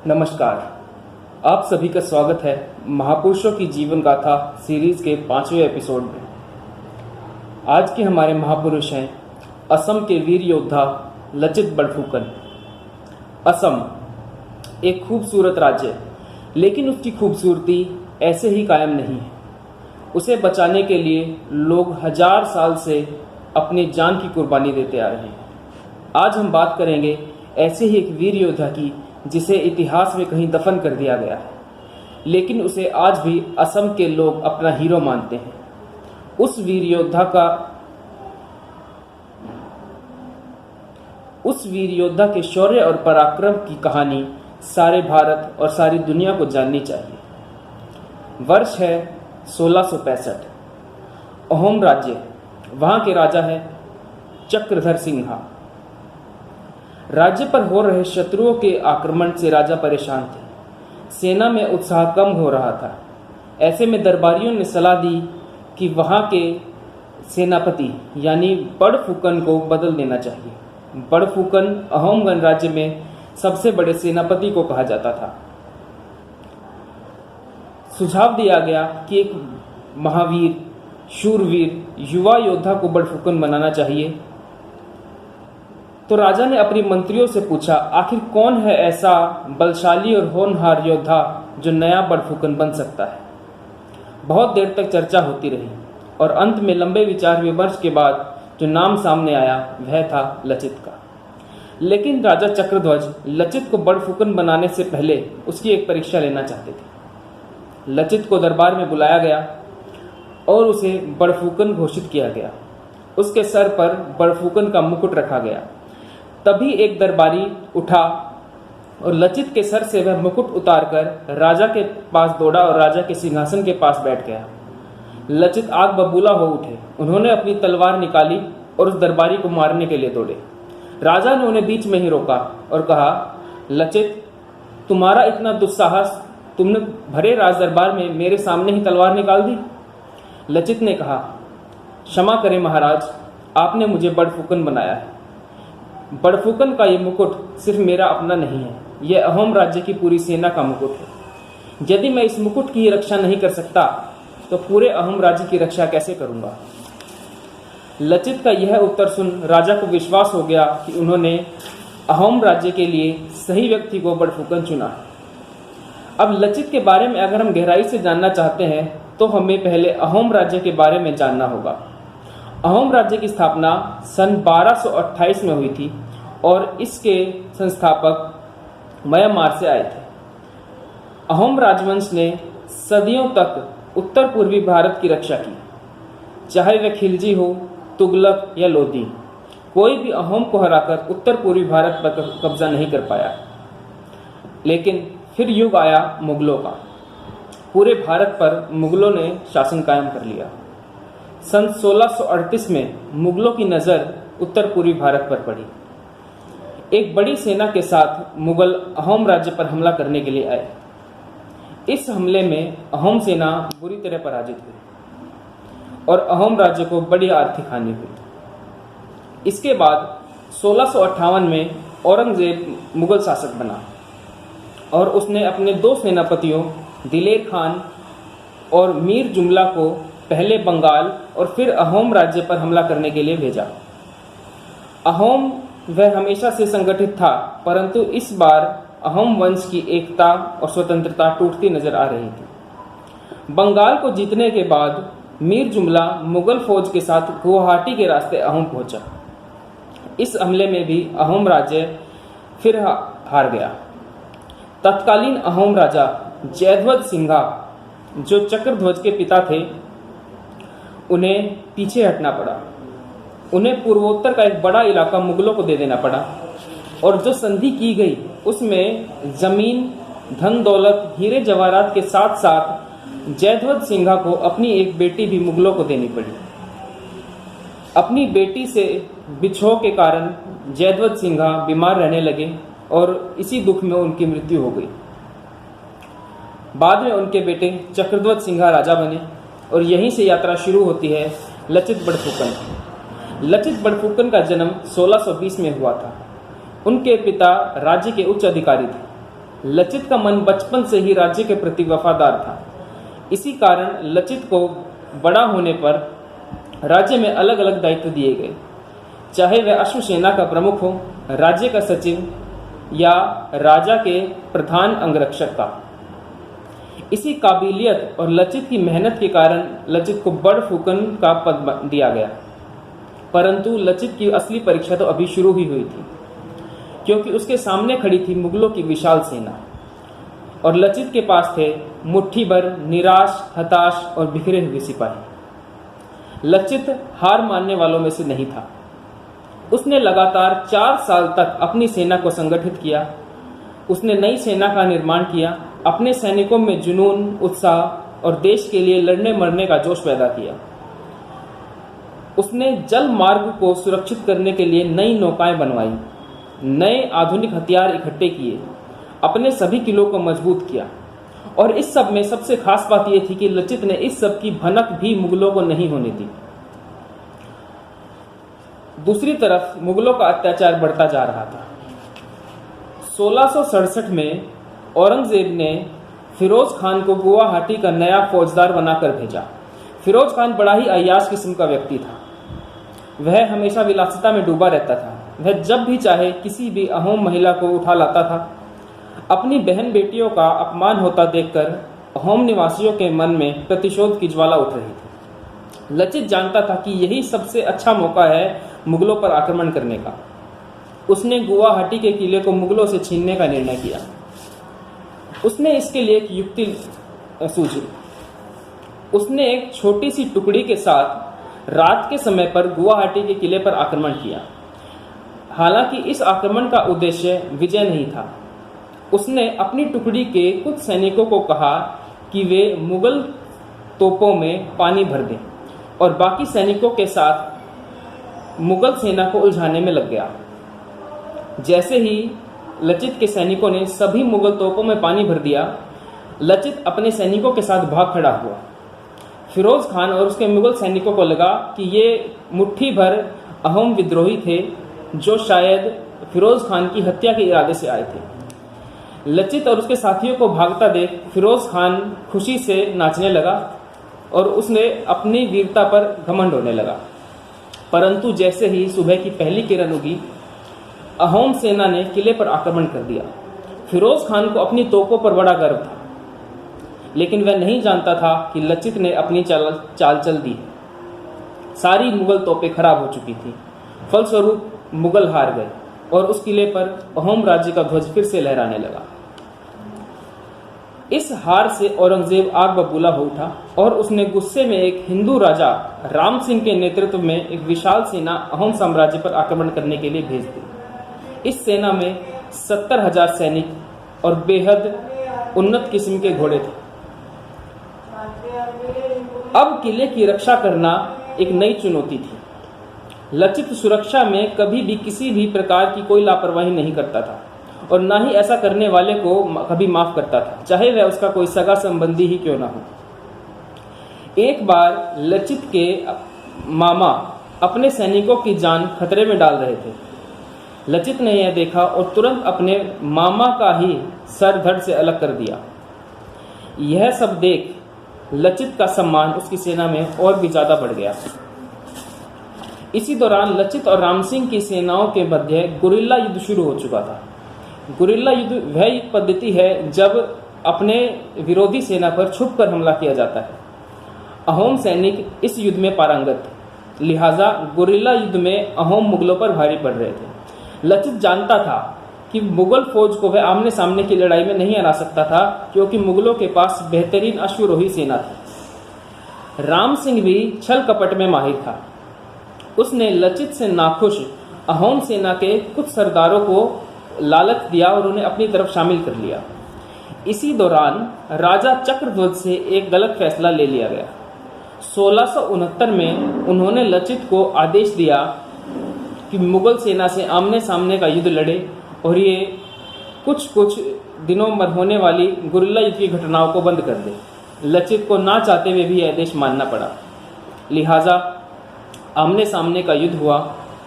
नमस्कार। आप सभी का स्वागत है महापुरुषों की जीवन गाथा सीरीज के 5वें एपिसोड में। आज के हमारे महापुरुष हैं असम के वीर योद्धा लचित बड़फुकन। असम एक खूबसूरत राज्य है, लेकिन उसकी खूबसूरती ऐसे ही कायम नहीं है। उसे बचाने के लिए लोग 1000 साल से अपनी जान की कुर्बानी देते आ रहे हैं। आज हम बात करेंगे ऐसे ही एक वीर योद्धा की जिसे इतिहास में कहीं दफन कर दिया गया है, लेकिन उसे आज भी असम के लोग अपना हीरो मानते हैं। उस वीर योद्धा के शौर्य और पराक्रम की कहानी सारे भारत और सारी दुनिया को जाननी चाहिए। वर्ष है 1665। अहोम राज्य, वहां के राजा है चक्रधर सिंहा। राज्य पर हो रहे शत्रुओं के आक्रमण से राजा परेशान थे। सेना में उत्साह कम हो रहा था। ऐसे में दरबारियों ने सलाह दी कि वहां के सेनापति यानी बड़फुकन को बदल देना चाहिए। बड़फुकन अहोम गणराज्य में सबसे बड़े सेनापति को कहा जाता था। सुझाव दिया गया कि एक महावीर, शूरवीर, युवा योद्धा को बड़फुकन बनाना चाहिए। तो राजा ने अपने मंत्रियों से पूछा, आखिर कौन है ऐसा बलशाली और होनहार योद्धा जो नया बड़फुकन बन सकता है। बहुत देर तक चर्चा होती रही और अंत में लंबे विचार विमर्श के बाद जो नाम सामने आया वह था लचित का। लेकिन राजा चक्रध्वज लचित को बड़फुकन बनाने से पहले उसकी एक परीक्षा लेना चाहते थे। लचित को दरबार में बुलाया गया और उसे बड़फुकन घोषित किया गया। उसके सर पर बड़फुकन का मुकुट रखा गया। तभी एक दरबारी उठा और लचित के सर से वह मुकुट उतारकर राजा के पास दौड़ा और राजा के सिंहासन के पास बैठ गया। लचित आग बबूला हो उठे। उन्होंने अपनी तलवार निकाली और उस दरबारी को मारने के लिए दौड़े। राजा ने उन्हें बीच में ही रोका और कहा, लचित, तुम्हारा इतना दुस्साहस, तुमने भरे राज दरबार में मेरे सामने ही तलवार निकाल दी। लचित ने कहा, क्षमा करें महाराज, आपने मुझे बड़फुकन बनाया है। बड़फुकन का ये मुकुट सिर्फ मेरा अपना नहीं है, यह अहोम राज्य की पूरी सेना का मुकुट है। यदि मैं इस मुकुट की रक्षा नहीं कर सकता तो पूरे अहोम राज्य की रक्षा कैसे करूंगा। लचित का यह उत्तर सुन राजा को विश्वास हो गया कि उन्होंने अहोम राज्य के लिए सही व्यक्ति को बड़फुकन चुना। अब लचित के बारे में अगर हम गहराई से जानना चाहते हैं तो हमें पहले अहोम राज्य के बारे में जानना होगा। अहोम राज्य की स्थापना सन 1228 में हुई थी और इसके संस्थापक म्यांमार से आए थे। अहोम राजवंश ने सदियों तक उत्तर पूर्वी भारत की रक्षा की। चाहे वह खिलजी हो, तुगलक या लोदी, कोई भी अहोम को हराकर उत्तर पूर्वी भारत पर कब्जा नहीं कर पाया। लेकिन फिर युग आया मुगलों का। पूरे भारत पर मुगलों ने शासन कायम कर लिया। सन 1638 में मुगलों की नज़र उत्तर पूर्वी भारत पर पड़ी। एक बड़ी सेना के साथ मुगल अहोम राज्य पर हमला करने के लिए आए। इस हमले में अहोम सेना बुरी तरह पराजित हुई और अहोम राज्य को बड़ी आर्थिक हानि हुई। इसके बाद 1658 में औरंगजेब मुगल शासक बना और उसने अपने 2 सेनापतियों दिलेर खान और मीर जुमला को पहले बंगाल और फिर अहोम राज्य पर हमला करने के लिए भेजा। अहोम वह हमेशा से संगठित था, परंतु इस बार अहोम वंश की एकता और स्वतंत्रता टूटती नजर आ रही थी। बंगाल को जीतने के बाद मीर जुमला मुगल फौज के साथ गुवाहाटी के रास्ते अहोम पहुंचा। इस हमले में भी अहोम राज्य फिर हार गया। तत्कालीन अहोम राजा जयध्वज सिंहा, जो चक्रध्वज के पिता थे, उन्हें पीछे हटना पड़ा। उन्हें पूर्वोत्तर का एक बड़ा इलाका मुगलों को दे देना पड़ा और जो संधि की गई उसमें जमीन, धन दौलत, हीरे जवाहरात के साथ साथ जयध्वज सिंहा को अपनी एक बेटी भी मुगलों को देनी पड़ी। अपनी बेटी से बिछोह के कारण जयध्वज सिंहा बीमार रहने लगे और इसी दुख में उनकी मृत्यु हो गई। बाद में उनके बेटे चक्रध्वज सिंहा राजा बने और यहीं से यात्रा शुरू होती है लचित बड़फुकन। लचित बड़फुकन का जन्म 1620 में हुआ था। उनके पिता राज्य के उच्च अधिकारी थे। लचित का मन बचपन से ही राज्य के प्रति वफादार था। इसी कारण लचित को बड़ा होने पर राज्य में अलग अलग दायित्व दिए गए, चाहे वह अश्वसेना का प्रमुख हो, राज्य का सचिव या राजा के प्रधान अंगरक्षक का। इसी काबिलियत और लचित की मेहनत के कारण लचित को बड़ फुकन का पद दिया गया। परंतु लचित की असली परीक्षा तो अभी शुरू ही हुई थी, क्योंकि उसके सामने खड़ी थी मुगलों की विशाल सेना और लचित के पास थे मुट्ठी भर निराश, हताश और बिखरे हुए सिपाही। लचित हार मानने वालों में से नहीं था। उसने लगातार 4 साल तक अपनी सेना को संगठित किया। उसने नई सेना का निर्माण किया, अपने सैनिकों में जुनून, उत्साह और देश के लिए लड़ने मरने का जोश पैदा किया। उसने जल मार्ग को सुरक्षित करने के लिए नई नौकाएं बनवाई, नए आधुनिक हथियार इकट्ठे किए, अपने सभी किलों को मजबूत किया। और इस सब में सबसे खास बात यह थी कि लचित ने इस सब की भनक भी मुगलों को नहीं होने दी। दूसरी तरफ मुगलों का अत्याचार बढ़ता जा रहा था। 1667 में औरंगजेब ने फिरोज खान को गुवाहाटी का नया फौजदार बनाकर भेजा। फिरोज खान बड़ा ही अय्याश किस्म का व्यक्ति था। वह हमेशा विलासिता में डूबा रहता था। वह जब भी चाहे किसी भी अहोम महिला को उठा लाता था। अपनी बहन बेटियों का अपमान होता देखकर अहोम निवासियों के मन में प्रतिशोध की ज्वाला उठ रही थी। लचित जानता था कि यही सबसे अच्छा मौका है मुगलों पर आक्रमण करने का। उसने गुवाहाटी के किले को मुगलों से छीनने का निर्णय किया। उसने इसके लिए एक युक्ति सूझी। उसने एक छोटी सी टुकड़ी के साथ रात के समय पर गुवाहाटी के किले पर आक्रमण किया। हालांकि इस आक्रमण का उद्देश्य विजय नहीं था। उसने अपनी टुकड़ी के कुछ सैनिकों को कहा कि वे मुगल तोपों में पानी भर दें और बाकी सैनिकों के साथ मुगल सेना को उलझाने में लग गया। जैसे ही लचित के सैनिकों ने सभी मुगल तोपों में पानी भर दिया, लचित अपने सैनिकों के साथ भाग खड़ा हुआ। फिरोज खान और उसके मुगल सैनिकों को लगा कि ये मुट्ठी भर अहोम विद्रोही थे जो शायद फिरोज खान की हत्या के इरादे से आए थे। लचित और उसके साथियों को भागता देख फिरोज खान खुशी से नाचने लगा और उसने अपनी वीरता पर घमंड होने लगा। परंतु जैसे ही सुबह की पहली किरण उगी, अहोम सेना ने किले पर आक्रमण कर दिया। फिरोज खान को अपनी तोपों पर बड़ा गर्व था, लेकिन वह नहीं जानता था कि लचित ने अपनी चाल चल दी। सारी मुगल तोपें खराब हो चुकी थी। फलस्वरूप मुगल हार गए और उस किले पर अहोम राज्य का ध्वज फिर से लहराने लगा। इस हार से औरंगजेब आग बबूला हो उठा और उसने गुस्से में एक हिंदू राजा राम सिंह के नेतृत्व में एक विशाल सेना अहोम साम्राज्य पर आक्रमण करने के लिए भेज दी। इस सेना में 70,000 सैनिक और बेहद उन्नत किस्म के घोड़े थे। अब किले की रक्षा करना एक नई चुनौती थी। लचित सुरक्षा में कभी भी किसी भी प्रकार की कोई लापरवाही नहीं करता था और ना ही ऐसा करने वाले को कभी माफ करता था, चाहे वह उसका कोई सगा संबंधी ही क्यों ना हो। एक बार लचित के मामा अपने सैनिकों की जान खतरे में डाल रहे थे। लचित ने यह देखा और तुरंत अपने मामा का ही सर धड़ से अलग कर दिया। यह सब देख लचित का सम्मान उसकी सेना में और भी ज्यादा बढ़ गया। इसी दौरान लचित और राम सिंह की सेनाओं के मध्य गुरिल्ला युद्ध शुरू हो चुका था। गुरिल्ला युद्ध वह युद्ध पद्धति है जब अपने विरोधी सेना पर छुपकर हमला किया जाता है। अहोम सैनिक इस युद्ध में पारंगत थे, लिहाजा गुरिल्ला युद्ध में अहोम मुगलों पर भारी पड़ रहे थे। लचित जानता था कि मुगल फौज को वह आमने सामने की लड़ाई में नहीं हरा सकता था, क्योंकि मुगलों के पास बेहतरीन अश्वरोही सेना थी। राम सिंह भी छल कपट में माहिर था। उसने लचित से नाखुश अहोम सेना के कुछ सरदारों को लालच दिया और उन्हें अपनी तरफ शामिल कर लिया। इसी दौरान राजा चक्रध्वज से एक गलत फैसला ले लिया गया। 1669 में उन्होंने लचित को आदेश दिया कि मुगल सेना से आमने सामने का युद्ध लड़े और ये कुछ दिनों में होने वाली गुरिल्ला युद्ध की घटनाओं को बंद कर दे। लचित को ना चाहते हुए भी यह आदेश मानना पड़ा। लिहाजा आमने सामने का युद्ध हुआ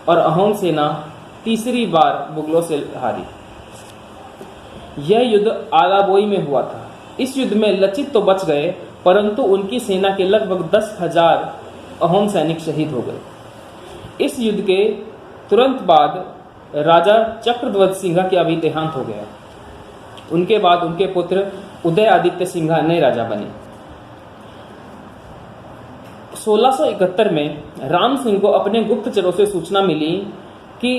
और अहोम सेना तीसरी बार मुगलों से हारी। यह युद्ध आलाबोई में हुआ था। इस युद्ध में लचित तो बच गए, परंतु उनकी सेना के लगभग 10,000 अहोम सैनिक शहीद हो गए। इस युद्ध के तुरंत बाद राजा चक्रध्वज सिंह का भी देहांत हो गया। उनके बाद उनके पुत्र उदयादित्य सिंह नए राजा बने। 1671 में राम सिंह को अपने गुप्तचरों से सूचना मिली कि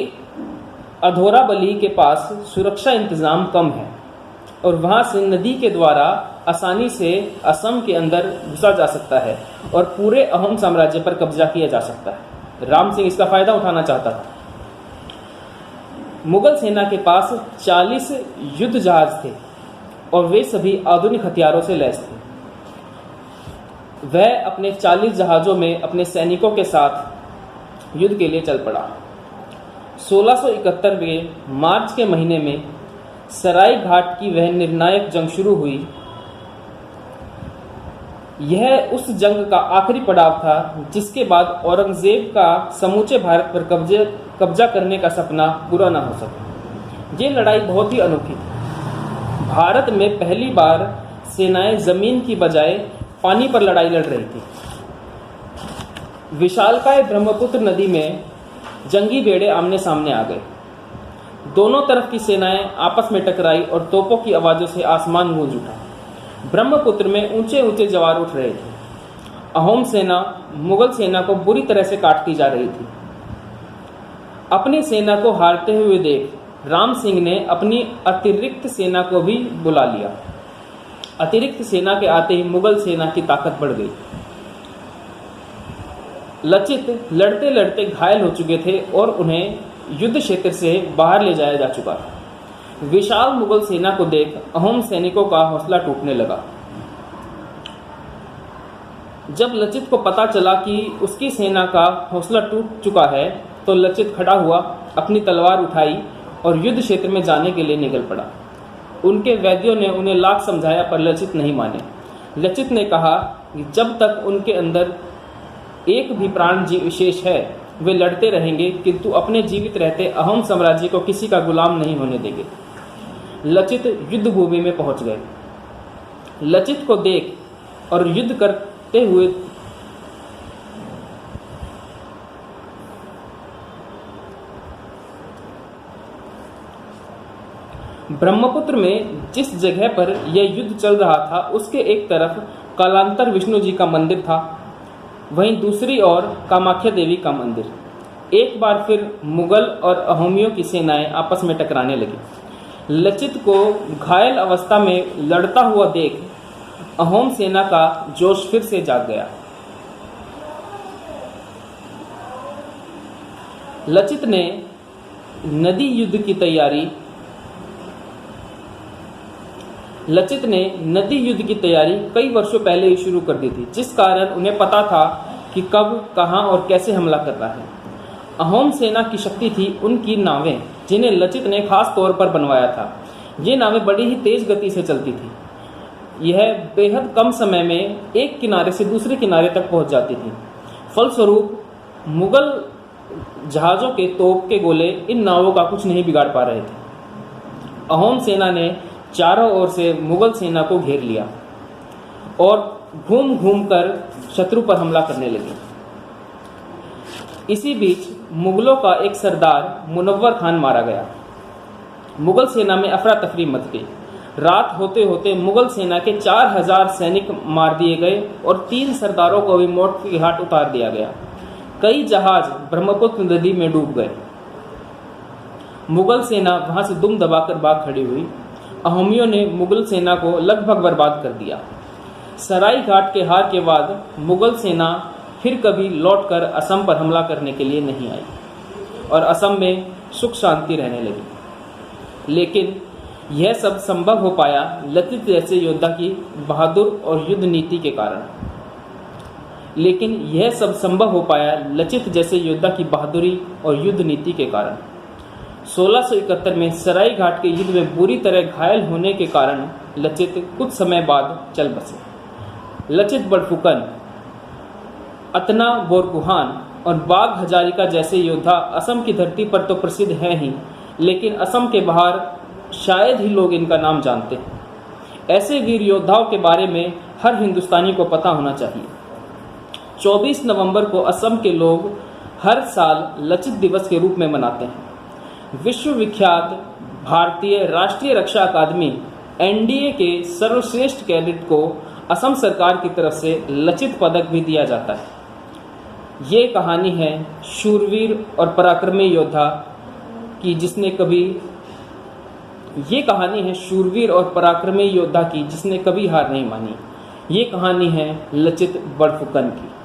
अधोराबली के पास सुरक्षा इंतजाम कम है और वहां से नदी के द्वारा आसानी से असम के अंदर घुसा जा सकता है और पूरे अहोम साम्राज्य पर कब्जा किया जा सकता है। राम सिंह इसका फायदा उठाना चाहता था। मुगल सेना के पास 40 युद्ध जहाज थे और वे सभी आधुनिक हथियारों से लैस थे। वह अपने 40 जहाज़ों में अपने सैनिकों के साथ युद्ध के लिए चल पड़ा। 1671 में मार्च के महीने में सराय घाट की वह निर्णायक जंग शुरू हुई। यह उस जंग का आखिरी पड़ाव था जिसके बाद औरंगजेब का समूचे भारत पर कब्जा करने का सपना पूरा न हो सका। ये लड़ाई बहुत ही अनोखी थी। भारत में पहली बार सेनाएं जमीन की बजाय पानी पर लड़ाई लड़ रही थी। विशालकाय ब्रह्मपुत्र नदी में जंगी बेड़े आमने सामने आ गए। दोनों तरफ की सेनाएं आपस में टकराई और तोपों की आवाजों से आसमान गूंज उठा। ब्रह्मपुत्र में ऊंचे ऊंचे जवार उठ रहे थे। अहोम सेना मुगल सेना को बुरी तरह से काटती जा रही थी। अपनी सेना को हारते हुए देख राम सिंह ने अपनी अतिरिक्त सेना को भी बुला लिया। अतिरिक्त सेना के आते ही मुगल सेना की ताकत बढ़ गई। लचित लड़ते लड़ते घायल हो चुके थे और उन्हें युद्ध क्षेत्र से बाहर ले जाया जा चुका था। विशाल मुगल सेना को देख अहोम सैनिकों का हौसला टूटने लगा। जब लचित को पता चला कि उसकी सेना का हौसला टूट चुका है तो लचित खड़ा हुआ, अपनी तलवार उठाई और युद्ध क्षेत्र में जाने के लिए निकल पड़ा। उनके वैद्यों ने उन्हें लाख समझाया पर लचित नहीं माने। लचित ने कहा कि जब तक उनके अंदर एक भी प्राण विशेष है वे लड़ते रहेंगे, किंतु अपने जीवित रहते अहोम साम्राज्य को किसी का गुलाम नहीं होने देंगे। लचित युद्ध भूमि में पहुंच गए। लचित को देख और युद्ध करते हुए ब्रह्मपुत्र में जिस जगह पर यह युद्ध चल रहा था उसके एक तरफ कालांतर विष्णु जी का मंदिर था, वहीं दूसरी ओर कामाख्या देवी का मंदिर। एक बार फिर मुगल और अहोमियों की सेनाएं आपस में टकराने लगी। लचित को घायल अवस्था में लड़ता हुआ देख अहोम सेना का जोश फिर से जाग गया। लचित ने नदी युद्ध की तैयारी कई वर्षों पहले ही शुरू कर दी थी, जिस कारण उन्हें पता था कि कब, कहां और कैसे हमला करना है। अहोम सेना की शक्ति थी उनकी नावें, जिन्हें लचित ने खास तौर पर बनवाया था। ये नावें बड़ी ही तेज गति से चलती थी। यह बेहद कम समय में एक किनारे से दूसरे किनारे तक पहुंच जाती थी। फलस्वरूप मुगल जहाज़ों के तोप के गोले इन नावों का कुछ नहीं बिगाड़ पा रहे थे। अहोम सेना ने चारों ओर से मुगल सेना को घेर लिया और घूम घूम कर शत्रु पर हमला करने लगी। इसी बीच मुगलों का एक सरदार मुनव्वर खान मारा गया। मुगल सेना में अफरा तफरी मच गई। रात होते होते मुगल सेना के 4000 सैनिक मार दिए गए और 3 सरदारों को भी मौत के घाट उतार दिया गया। कई जहाज ब्रह्मपुत्र नदी में डूब गए। मुगल सेना वहां से दुम दबाकर भाग खड़ी हुई। अहोमियों ने मुगल सेना को लगभग बर्बाद कर दिया। सराय घाट के हार के बाद मुगल सेना फिर कभी लौटकर असम पर हमला करने के लिए नहीं आई और असम में सुख शांति रहने लगी। लेकिन यह सब संभव हो पाया लचित जैसे योद्धा की बहादुर और युद्ध नीति के कारण। लेकिन यह सब संभव हो पाया लचित जैसे योद्धा की बहादुरी और युद्ध नीति के कारण। 1671 में सराय घाट के युद्ध में बुरी तरह घायल होने के कारण लचित कुछ समय बाद चल बसे। लचित बड़फुकन, अतना बोरगुहान और बाघ हजारिका जैसे योद्धा असम की धरती पर तो प्रसिद्ध हैं ही, लेकिन असम के बाहर शायद ही लोग इनका नाम जानते हैं। ऐसे वीर योद्धाओं के बारे में हर हिंदुस्तानी को पता होना चाहिए। 24 नवंबर को असम के लोग हर साल लचित दिवस के रूप में मनाते हैं। विश्वविख्यात भारतीय राष्ट्रीय रक्षा अकादमी एनडीए के सर्वश्रेष्ठ कैडेट को असम सरकार की तरफ से लचित पदक भी दिया जाता है। ये कहानी है शूरवीर और पराक्रमी योद्धा की जिसने कभी हार नहीं मानी। ये कहानी है लचित बड़फुकन की।